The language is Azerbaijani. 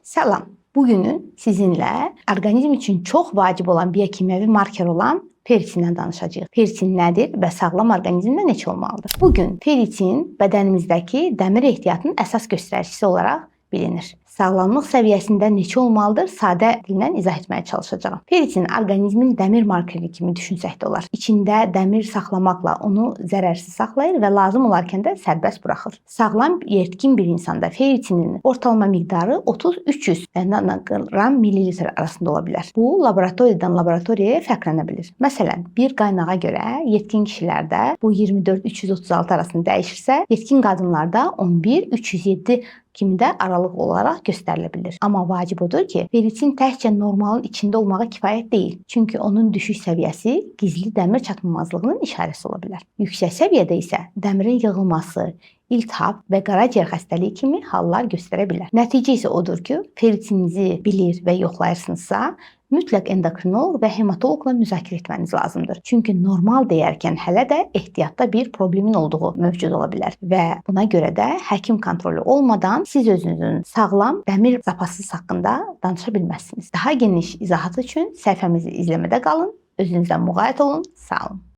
Salam. Bugünün sizinlə orqanizm üçün çox vacib olan biokimyəvi marker olan feritindən danışacağıq. Feritin nədir və sağlam orqanizmdə neçə olmalıdır? Bugün feritin bədənimizdəki dəmir ehtiyatının əsas göstəricisi olaraq bilinir. Sağlamlıq səviyyəsində neçə olmalıdır? Sadə dillə izah etməyə çalışacağam. Feritin orqanizmin dəmir markeri kimi düşünsək də olar. İçində dəmir saxlamaqla onu zərərsiz saxlayır və lazım olarkən də sərbəst buraxır. Sağlam, yetkin bir insanda feritinin ortalama miqdarı 30-300 nanoqram millilitr arasında ola bilər. Bu, laboratoriyadan laboratoriyaya fərqlənə bilir. Məsələn, bir qaynağa görə yetkin kişilərdə bu 24-336 arasında dəyişirsə, yetkin qadınlarda 11-307 kimi də aralıq olaraq göstərilə bilir. Amma vacib odur ki, feritin təkcə normalın içində olmağa kifayət deyil. Çünki onun düşük səviyyəsi gizli dəmir çatılmazlığının işarəsi ola bilər. Yüksək səviyyədə isə dəmirin yığılması, iltihab və qaraciyər xəstəliyi kimi hallar göstərə bilər. Nəticə isə odur ki, feritinizi bilir və yoxlayırsınızsa, mütləq endokrinoloq və hematoloqla müzakirə etməniz lazımdır. Çünki normal deyərkən hələ də ehtiyatda bir problemin olduğu mövcud ola bilər və buna görə də həkim kontrolu olmadan siz özünüzün sağlam dəmir zapasınız haqqında danışa bilməzsiniz. Daha geniş izahat üçün səhifəmizi izləmədə qalın, özünüzdən müğayət olun, sağ olun.